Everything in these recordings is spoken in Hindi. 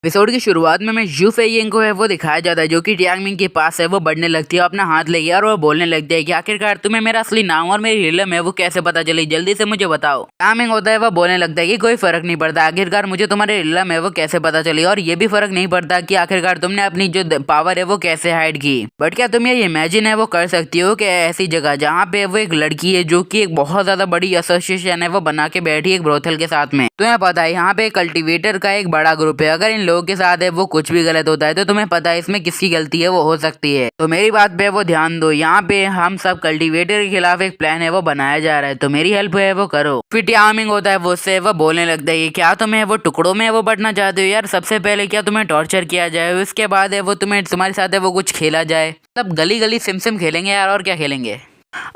एपिसोड की शुरुआत में यू फेइंग को है वो दिखाया जाता है जो कि टियांग मिंग के पास है वो बढ़ने लगती है, अपना हाथ लेगी और वो बोलने लगती है कि आखिरकार तुम्हें मेरा असली नाम और मेरी इलम है वो कैसे पता चली, जल्दी से मुझे बताओ। टियांग मिंग होता है वो बोलने लगता है कि कोई फर्क नहीं पड़ता, आखिरकार मुझे तुम्हारी इलम है वो कैसे पता चली, और ये भी फर्क नहीं पड़ता कि आखिरकार तुमने अपनी जो पावर है वो कैसे हाइड की। बट क्या तुम ये इमेजिन है वो कर सकती हो कि ऐसी जगह जहाँ पे वो एक लड़की है जो की एक बहुत ज्यादा बड़ी एसोसिएशन है वो बना के बैठी एक ब्रोथल के साथ में। तुम्हें पता है यहाँ पे कल्टिवेटर का एक बड़ा ग्रुप है, अगर इन लोगों के साथ है वो कुछ भी गलत होता है तो तुम्हें पता है इसमें किसकी गलती है वो हो सकती है। तो मेरी बात पे वो ध्यान दो, यहाँ पे हम सब कल्टिवेटर के खिलाफ एक प्लान है वो बनाया जा रहा है, तो मेरी हेल्प है वो करो। फिर टियांग होता है वो उससे वो बोलने लगता है क्या तुम्हें वो टुकड़ों में वो बढ़ना चाहते हो यार, सबसे पहले क्या तुम्हें टॉर्चर किया जाए, उसके बाद है वो तुम्हारे साथ है वो कुछ खेला जाए, मतलब गली गली सिम सिम खेलेंगे यार, और क्या खेलेंगे।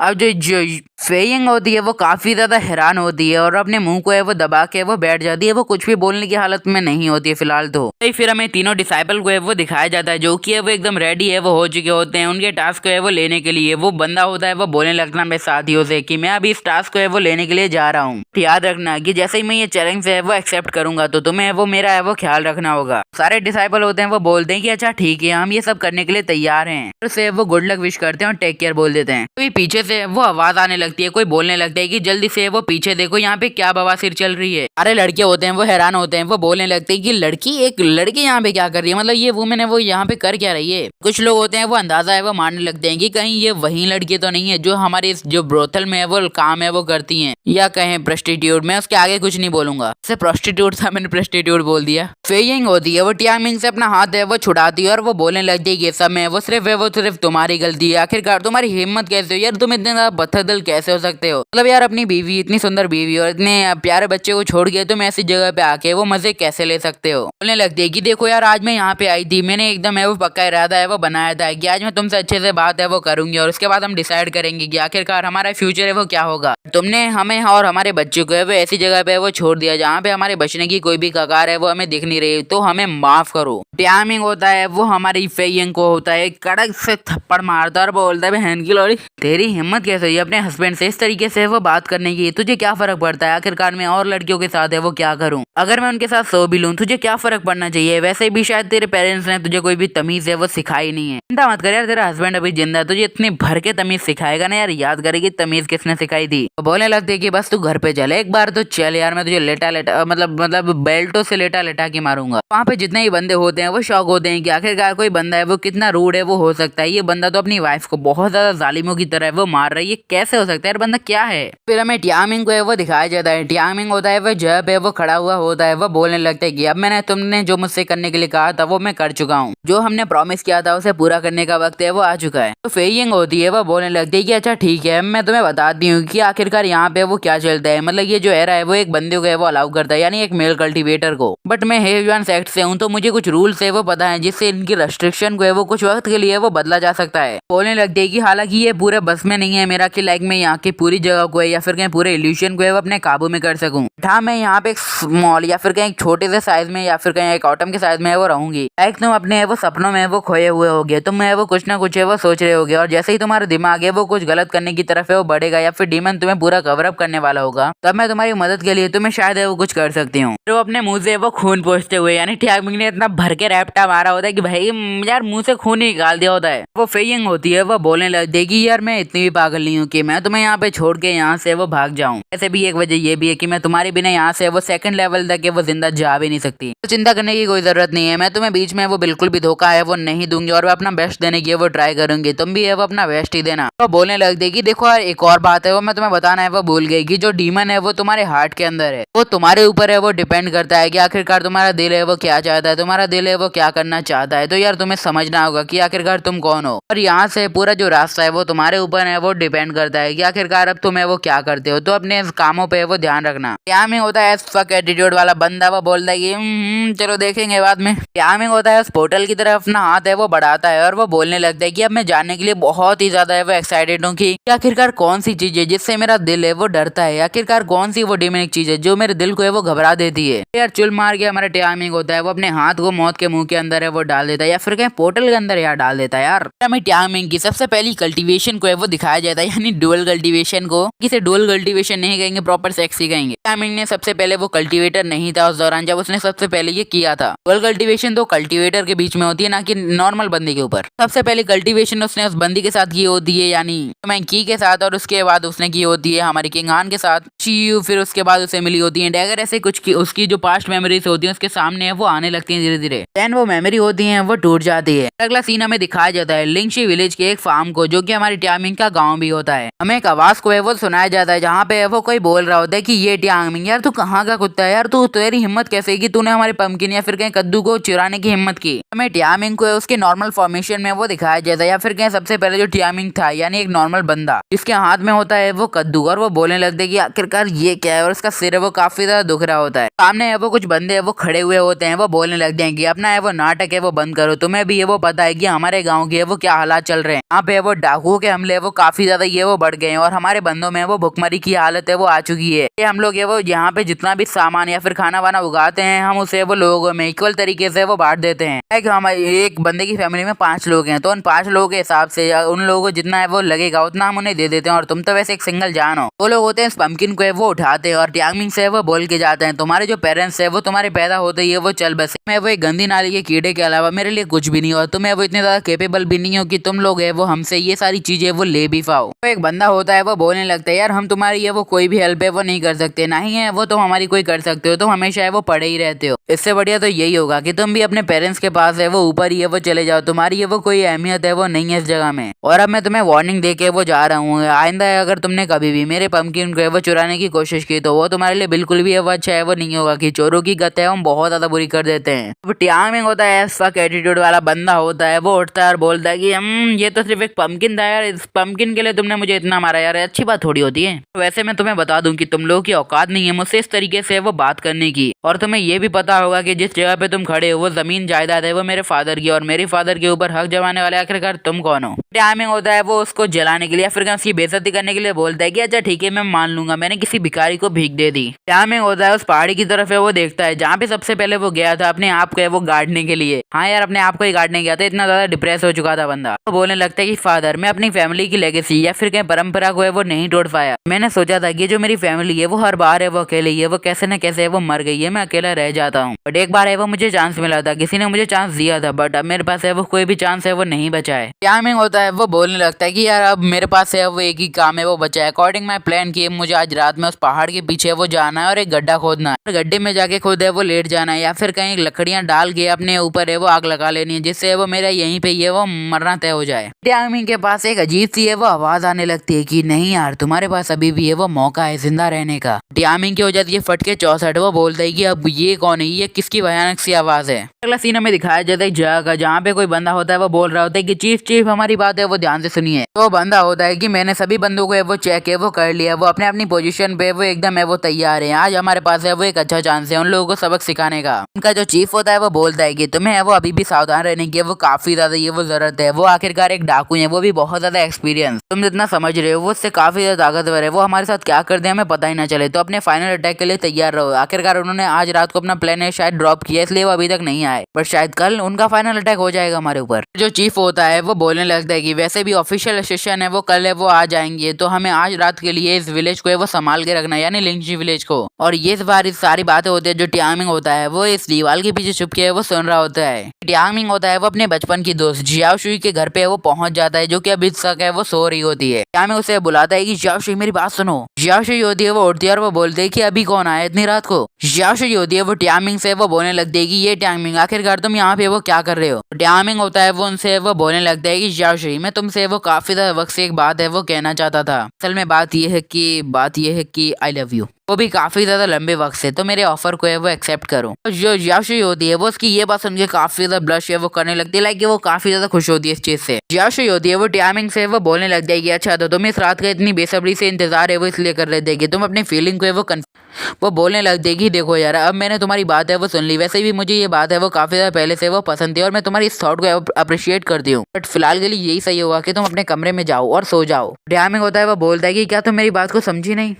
अब जो फेइंग होती है वो काफी ज्यादा हैरान होती है और अपने मुंह को है वो दबा के वो बैठ जाती है, वो कुछ भी बोलने की हालत में नहीं होती है फिलहाल। तो फिर हमें तीनों डिसाइपल को है वो दिखाया जाता है जो कि है वो एकदम रेडी है वो हो चुके होते हैं उनके टास्क को है वो लेने के लिए। वो बंदा होता है वो बोलने लगता है मेरे साथियों से कि मैं अभी इस टास्क को है वो लेने के लिए जा रहा हूँ, याद रखना कि जैसे ही मैं ये चैलेंज है वो एक्सेप्ट करूंगा तो तुम्हें वो मेरा है वो ख्याल रखना होगा। सारे डिसाइपल होते हैं वो बोलते हैं कि अच्छा ठीक है हम ये सब करने के लिए तैयार हैं, उससे वो गुड लक विश करते हैं और टेक केयर बोल देते हैं। तो पीछे से वो आवाज आने लगती है, कोई बोलने लगता है कि जल्दी से वो पीछे देखो यहाँ पे क्या बवासीर चल रही है। सारे लड़के होते हैं वो हैरान होते हैं, वो बोलने लगते हैं कि एक लड़की यहाँ पे क्या कर रही है, मतलब ये वुमेन है वो यहाँ पे कर क्या रही है। कुछ लोग होते हैं वो अंदाजा है वो मारने लगते हैं कि कहीं ये वही लड़की तो नहीं है जो हमारे जो ब्रोथल में है वो काम है वो करती है, या कहें प्रोस्टिट्यूट। मैं उसके आगे कुछ नहीं बोलूंगा, से प्रोस्टिट्यूट था मैंने प्रोस्टिट्यूट बोल दिया। फेइंग होती है वो टियांग मिंग से अपना हाथ है वो छुड़ाती है और वो बोलने लगती है ये सब में वो सिर्फ तुम्हारी गलती है, आखिरकार तुम्हारी हिम्मत कैसे हो यार, तुम इतने बदतल कैसे हो सकते हो, मतलब यार अपनी बीवी इतनी सुंदर बीवी और इतने प्यारे बच्चे को छोड़ के तुम ऐसी जगह पे आके वो मजे कैसे ले सकते हो। बोलने लगती है कि देखो यार आज मैं यहाँ पे आई थी, मैंने एकदम है वो पक्का इरादा है वो बनाया था कि आज मैं तुमसे अच्छे से बात है वो करूंगी और उसके बाद हम डिसाइड करेंगे कि आखिरकार हमारा फ्यूचर है वो क्या होगा। तुमने हमें और हमारे बच्चों को है वो ऐसी जगह पे वो छोड़ दिया जहाँ पे हमारे बचने की कोई भी कगार है वो हमें दिख नहीं रही, तो हमें माफ करो। टियांग मिंग होता है वो हमारी फेइंग को होता है कड़क से थप्पड़ मारता और बोलता है बहन की लोड़ी तेरी हिम्मत कैसे हुई अपने हस्बैंड से इस तरीके से वो बात करने की, तुझे क्या फर्क पड़ता है, आखिरकार मैं और लड़कियों के साथ है वो क्या करूं, अगर मैं उनके साथ सो भी लूं तुझे क्या फर्क पड़ना चाहिए, वैसे भी शायद तेरे पेरेंट्स ने तुझे कोई भी तमीज है वो सिखाई नहीं है। चिंता मत कर यार तेरा हस्बैंड अभी जिंदा है, तुझे इतनी भर के तमीज सिखाएगा ना यार, याद करेगी तमीज किसने सिखाई थी। तो बोलने लगते कि बस तू घर पे चले एक बार तो चल यार, मैं तुझे लेटा लेटा मतलब बेल्टों से लेटा लेटा के मारूंगा। वहाँ पे जितने ही बंदे होते हैं वो शौक होते हैं कि आखिरकार कोई बंदा है वो कितना रूड है वो हो सकता है, ये बंदा तो अपनी वाइफ को बहुत ज्यादा जालिमों की तरह वो मार रहा है, ये कैसे हो सकता है यार, बंदा क्या है। फिर हमें टियांग मिंग को है वो दिखाया जाता है, टियांग मिंग होता है वो जहाँ पे वो खड़ा हुआ होता है वो बोलने लगता है कि अब तुमने जो मुझसे करने के लिए कहा था वो मैं कर चुका हूँ, जो हमने प्रॉमिस किया था उसे पूरा करने का वक्त है वो आ चुका है। तो फेइंग होती है वो बोलने लगती है कि अच्छा ठीक है मैं तुम्हें बताती हूँ कि आखिरकार यहाँ पे वो क्या चलता है, मतलब ये जो एरा है वो एक बंदे को है वो अलाउ करता है, यानी एक मेल कल्टिवेटर को, बट मैं हेवियन सेक्ट से हूँ तो मुझे कुछ रूल्स है वो पता है जिससे इनकी रेस्ट्रिक्शन को है वो कुछ वक्त के लिए वो बदला जा सकता है। बोलने लगती है कि हालांकि ये पूरे बस में नहीं है मेरा कि लाइक मैं यहाँ की पूरी जगह को है या फिर कहीं पूरे इल्यूशन को है वो अपने काबू में कर सकूं, हाँ मैं यहाँ पे एक स्मॉल या फिर कहीं छोटे से साइज में या फिर कहीं एक ऑटम के साइज में वो रहूंगी। लाइक तुम अपने वो सपनों में वो खोए हुए होगे, तुम वो कुछ ना कुछ है वो सोच रहे होगे और जैसे ही तुम्हारा दिमाग है वो कुछ गलत करने की तरफ है वो बढ़ेगा या फिर डीमन तुम्हें पूरा कवर अप करने वाला होगा, तब मैं तुम्हारी मदद के लिए तुम्हें शायद है वो कुछ कर सकती हूँ। तो अपने मुंह से वो खून पोंछते हुए, यानी टियांग मिंग ने इतना भर के रैप्टा मारा होता है कि भाई यार मुंह से खून ही निकाल दिया होता है। वो फेइंग होती है वो बोलने लग देगी यार मैं इतनी भी पागल नहीं हूँ कि मैं तुम्हें यहाँ पे छोड़ के यहाँ से वो भाग जाऊँ, ऐसे भी एक वजह ये भी है कि मैं तुम्हारे बिना यहाँ से वो सेकंड लेवल तक वो जिंदा जा भी नहीं सकती, तो चिंता करने की कोई जरूरत नहीं है, मैं तुम्हें बीच में वो बिल्कुल भी धोखा है वो नहीं दूंगी और मैं अपना बेस्ट देने की वो ट्राई करूंगी, तुम भी है वो अपना बेस्ट ही देना। तो बोलने लग देगी देखो यार एक और बात है वो मैं तुम्हें बताना है वो भूल गई कि जो डीमन है वो तुम्हारे हार्ट के अंदर है, वो तुम्हारे ऊपर है वो डिपेंड करता है कि आखिरकार तुम्हारा दिल है वो क्या चाहता है, तुम्हारा दिल है वो क्या करना चाहता है, तो यार तुम्हें समझना होगा कि आखिरकार तुम कौन हो और यहाँ से पूरा जो रास्ता है वो तुम्हारे ऊपर है वो डिपेंड करता है कि आखिरकार अब तुम वो क्या करते हो, तो अपने कामों पे वो ध्यान रखना। टियांग मिंग होता है फक एटीट्यूड वाला बंदा, वो बोलता है कि चलो देखेंगे बाद में। टियांग मिंग होता है उस पोर्टल की तरफ अपना हाथ है वो बढ़ाता है और वो बोलने लगता है कि अब मैं जानने के लिए बहुत ही ज्यादा है वो एक्साइटेड हूँ कि आखिरकार कौन सी चीज है जिससे मेरा दिल है वो डरता है, आखिरकार कौन सी वो डेमोनिक चीज है जो मेरे दिल को है वो घबरा देती है। यार चुल मार के हमारा टियांग मिंग होता है वो अपने हाथ को मौत के मुंह के अंदर है वो डाल देता है या फिर कहीं पोर्टल के अंदर यार डाल देता है। यार हमें टियांग मिंग की सबसे पहली कल्टीवेशन को है वो दिखाया जाता है, यानी डुअल कल्टीवेशन को। किसे डुअल कल्टीवेशन नहीं कहेंगे, प्रॉपर सेक्स ही कहेंगे। टाइमिंग ने सबसे पहले वो कल्टीवेटर नहीं था उस दौरान जब उसने सबसे पहले ये किया था। डुअल कल्टीवेशन तो कल्टीवेटर के बीच में होती है, ना कि नॉर्मल बंदी के ऊपर। सबसे पहले कल्टीवेशन उसने उस बंदी के साथ की होती है, यानी मैंकी के साथ, और उसके बाद उसने की होती है हमारी किंग हान के साथ। चीयू फिर उसके बाद उसे मिली होती है डैगर। ऐसे कुछ की उसकी जो पास्ट मेमोरीज होती है उसके सामने है वो आने लगती है धीरे धीरे। देन वो मेमोरी होती है वो टूट जाती है। अगला सीन हमें दिखाया जाता है लिंगशी विलेज के एक फार्म को, जो कि हमारी टाइमिंग का गांव भी होता है। हमें एक आवाज को है वो सुनाया जाता है जहाँ पे वो कोई बोल रहा होता है कि ये टाइमिंग, यार तू कहाँ का कुत्ता है यार, तू तेरी हिम्मत कैसे की, तूने हमारे पंपकिन या फिर कहीं कद्दू को चुराने की हिम्मत की। हमें टाइमिंग को उसके नॉर्मल फॉर्मेशन में वो दिखाया जाता है, या फिर कहीं सबसे पहले जो टाइमिंग था यानी एक नॉर्मल बंदा जिसके हाथ में होता है वो कद्दू, और वो बोलने लगते हैं कि आखिरकार ये क्या है, और उसका सिर है वो काफी ज्यादा दुख रहा होता है। सामने है वो कुछ बंदे है वो खड़े हुए होते हैं, वो बोलने लगते हैं कि अपना है वो नाटक है वो बंद करो, तुम्हें भी ये वो पता है कि हमारे गाँव के वो क्या हालात चल रहे हैं। यहाँ पे वो डाकुओं के हमले वो काफी ज्यादा ये वो बढ़ गए हैं, और हमारे बंदों में वो भुखमरी की हालत है वो आ चुकी है। ये हम लोग ये वो यहाँ पे जितना भी सामान या फिर खाना वाना उगाते हैं हम उसे वो लोगों में इक्वल तरीके से वो बांट देते हैं। एक बंदे की फैमिली में 5 लोग हैं, तो उन 5 लोगों के हिसाब से उन लोगों को जितना है वो लगेगा उतना हम उन्हें दे देते हैं, और तुम तो वैसे एक सिंगल जान हो। वो लोग होते हैं इस पंपकिन को वो उठाते हैं और टाइमिंग से वो बोल के जाते हैं तुम्हारे जो पेरेंट्स है वो तुम्हारे पैदा होते ही वो चल बसे, मैं वो एक गंदी नाली के कीड़े के अलावा मेरे लिए कुछ भी नहीं हो, तुम्हें वो इतने ज्यादा केपेबल भी नहीं हो कि तुम लोग है वो हमसे ये सारी चीजें वो ले भी पाओ। तो एक बंदा होता है वो बोलने लगता है यार हम तुम्हारी ये वो कोई भी हेल्प है वो नहीं कर सकते, नहीं है वो तुम हमारी कोई कर सकते हो, तुम हमेशा है वो पड़े ही रहते हो। इससे बढ़िया तो यही होगा कि तुम भी अपने पेरेंट्स के पास है वो ऊपर ही है वो चले जाओ, तुम्हारी ये वो कोई अहमियत है वो नहीं है इस जगह में। और अब मैं तुम्हें वार्निंग दे के वो जा रहा हूँ, आइंदा अगर तुमने कभी भी मेरे पंपकिन को वो चुराने की कोशिश की तो वो तुम्हारे लिए बिल्कुल भी वो अच्छा है वो नहीं होगा, कि चोरों की गत है हम बहुत ज्यादा बुरी कर देते हैं। अब टाइमिंग होता है फक एटीट्यूड वाला बंदा होता है, वो उठता है और बोलता है कि ये तो सिर्फ एक पंपकिन था यार, इस पंपकिन के लिए तुमने मुझे इतना मारा यार, अच्छी बात थोड़ी होती है। वैसे मैं तुम्हें बता दूं कि तुम लोगों की औकात नहीं है मुझसे इस तरीके से वो बात करने की, और तुम्हें ये भी पता होगा कि जिस जगह पे तुम खड़े हो वो जमीन जायदाद है वो मेरे फादर की, और मेरे फादर के ऊपर हक जमाने वाले आखिरकार तुम कौन हो। टाइमिंग होता है वो उसको जलाने के लिए फिर उसकी बेइज्जती करने के लिए बोलता है कि अच्छा ठीक है मैं मान लूंगा मैंने किसी भिखारी को भीख दे दी। टाइमिंग होता है उस पहाड़ी की तरफ है वो देखता है जहाँ पे सबसे पहले वो गया था अपने आप को है वो गाड़ने के लिए। हाँ यार अपने आप को ही गाड़ने गया था, इतना ज्यादा डिप्रेस हो चुका था बंदा। तो बोलने लगता है कि फादर मैं अपनी फैमिली की लेगेसी या फिर कहीं परंपरा को है वो नहीं तोड़ पाया, मैंने सोचा था कि जो मेरी फैमिली है वो हर बार है वो अकेले है वो कैसे न कैसे वो मर गई है, मैं अकेला रह जाता हूँ। बट एक बार है वो मुझे चांस मिला था, किसी ने मुझे चांस दिया था, बट अब मेरे पास है वो कोई भी चांस है वो नहीं बचा है। टाइमिंग होता है वो बोलने लगता है कि यार अब मेरे पास है वो एक ही काम है वो बचा है, अकॉर्डिंग माई प्लान की मुझे आज रात में उस पहाड़ के पीछे वो जाना है और एक गड्ढा खोदना है, गड्ढे में जाके खुद है वो लेट जाना है, या फिर कहीं लकड़ियां डाल के अपने ऊपर है वो आग लगा लेनी है, जिससे वो मेरा यहीं पे ये वो मरना तय हो जाए। टाइमिंग के पास एक अजीब सी है वो आवाज आने लगती है कि नहीं यार तुम्हारे पास अभी भी है वो मौका है जिंदा रहने का। टाइमिंग की हो जाती है फटके 64, वो बोलता है कि अब ये कौन है, ये किसकी भयानक सी आवाज है। अगला सीन हमें दिखाया जाता है जगह का जहाँ पे कोई बंदा होता है वो बोल रहा होता है कि चीफ चीफ हमारी बात है वो ध्यान से सुनिए। तो बंदा होता है कि मैंने सभी बंदों को है वो चेक है वो कर लिया, वो अपने अपनी पोजीशन पे वो एकदम है वो तैयार है, आज हमारे पास है वो एक अच्छा चांस है उन लोगों को सबक सिखाने का। उनका जो चीफ होता है वो बोलता है कि तुम्हें है वो अभी भी सावधान रहने की वो काफी ज्यादा ये वो जरूरत है, वो आखिरकार एक डाकू है वो भी बहुत ज्यादा एक्सपीरियंस, तुम जितना समझ रहे हो वो उससे काफी ज्यादा ताकतवर है, वो हमारे साथ क्या कर दे हमें पता ही ना चले, तो अपने फाइनल अटैक के लिए तैयार रहो। आखिरकार उन्होंने आज रात को अपना प्लान है शायद ड्रॉप किया इसलिए वो अभी तक नहीं आए, पर शायद कल उनका फाइनल अटैक हो जाएगा हमारे ऊपर। जो चीफ होता है वो बोलने लगता है कि वैसे भी ऑफिशियल सेशन है वो कल है वो आ जाएंगे, तो हमें आज रात के लिए इस विलेज को है वो संभाल के रखना है, यानी लिंगशी विलेज को। और ये बार सारी बातें होती है जो टाइमिंग होता है वो इस दीवार के पीछे छुप के वो सुन रहा होता है। टाइमिंग होता है वो अपने बचपन की दोस्त जियाओ शुई के घर पे वो पहुंच जाता है, जो कि अभी तक है वो सो रही होती है। टाइमिंग उसे बुलाता है कि जियाओ शुई मेरी बात सुनो। जियाओ शुई होती है वो उठती है और वो बोलते है कि अभी कौन आया इतनी रात को। जियाओ शुई होती है वो टाइमिंग से वो बोलने लगती है कि ये टाइमिंग आखिरकार तुम यहाँ पे वो क्या कर रहे हो। टाइमिंग होता है वो उनसे वो बोलने लगता है कि जियाओ शुई मैं तुमसे वो काफी ज्यादा वक्त से एक बात है वो कहना चाहता था, असल में बात ये है कि आई लव यू, वो भी काफी ज्यादा लंबे वक्त से, तो मेरे ऑफर को है वो एक्सेप्ट करो। जो जियाओ होती है वो उसकी ये बात सुन के काफी ज्यादा ब्लश है वो करने लगती है, लाइक वो काफी ज्यादा खुश होती है इस चीज से। जियाओ होती है वो टाइमिंग से वो बोलने लग जाएगी अच्छा तो तुम इस रात का इतनी बेसब्री से इंतजार है वो इसलिए कर रहे थे कि तुम अपनी फीलिंग को है वो बोलने लग देगी देखो यार अब मैंने तुम्हारी बात है वो सुन ली, वैसे भी मुझे ये बात है वो काफी ज्यादा पहले से वो पसंद थी और मैं तुम्हारी इस थॉट को अप्रिशिएट करती हूँ, बट फिलहाल के लिए यही सही होगा कि तुम अपने कमरे में जाओ और सो जाओ। टाइमिंग होता है वो बोलता है कि क्या तुम मेरी बात को समझी नहीं।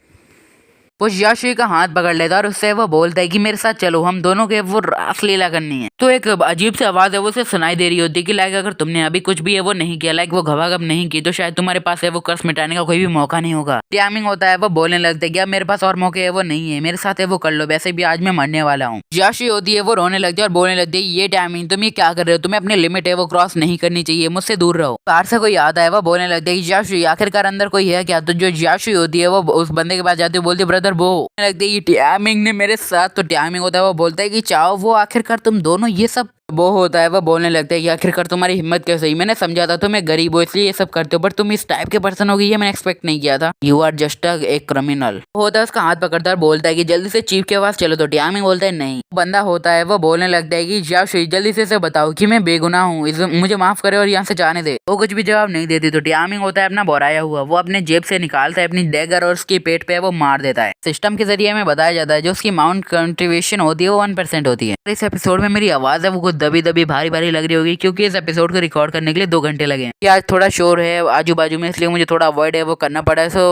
वो याशी का हाथ पकड़ लेता है और उससे वो बोलता है कि मेरे साथ चलो, हम दोनों के वो रासलीला करनी है। तो एक अजीब सी आवाज है वो उसे सुनाई दे रही होती है कि लाइक अगर तुमने अभी कुछ भी है वो नहीं किया, लाइक वो घबाघब नहीं की, तो शायद तुम्हारे पास है वो कर्ज मिटाने का कोई भी मौका नहीं होगा। टाइमिंग होता है वो बोलने लगता है कि अब मेरे पास और मौके है वो नहीं है, मेरे साथ है वो कर लो, वैसे भी आज मैं मरने वाला हूँ। याशी होती है वो रोने लगती है और बोलने लगती है ये टाइमिंग तुम ये क्या कर रहे हो, तुम्हें अपनी लिमिट है वो क्रॉस नहीं करनी चाहिए, मुझसे दूर रहो। बाहर से कोई आता है वो बोलने लगता है कि याशी आखिरकार अंदर कोई है क्या। तो जो याशी होती है वो उस बंदे के पास जाती है, बोलती है ब्रदर वो लगती है कि टाइमिंग ने मेरे साथ। तो टाइमिंग होता है वो बोलता है कि चाहो वो आखिरकार तुम दोनों ये सब। वो होता है वो बोलने लगता है कि आखिरकार तुम्हारी हिम्मत कैसे हुई, मैंने समझा था तुम्हें गरीब हो इसलिए ये सब करते हो, पर तुम इस टाइप के पर्सन हो गई ये मैंने एक्सपेक्ट नहीं किया था, you are just a criminal. होता है उसका हाथ पकड़ता है, बोलता है कि जल्दी से चीफ के पास चलो। तो टाइमिंग बोलता है नहीं। बंदा होता है वो बोलने लगता है कि याशी जल्दी से बताओ कि मैं बेगुनाह हूँ, मुझे माफ करे और यहाँ से जाने दे। वो कुछ भी जवाब नहीं देती। तो टाइमिंग होता है अपना बोराया हुआ वो अपने जेब से निकालता है अपनी डैगर और उसकी पेट पे वो मार देता है। सिस्टम के जरिए हमें बताया जाता है जो उसकी माउंट कंट्रीब्यूशन होती है वो 1% होती है। इस एपिसोड में मेरी आवाज है वो कुछ दबी दबी भारी भारी लग रही होगी क्योंकि इस एपिसोड को रिकॉर्ड करने के लिए 2 घंटे लगे हैं। आज थोड़ा शोर है आजू बाजू में, इसलिए मुझे थोड़ा अवॉइड है वो करना पड़ा है। सो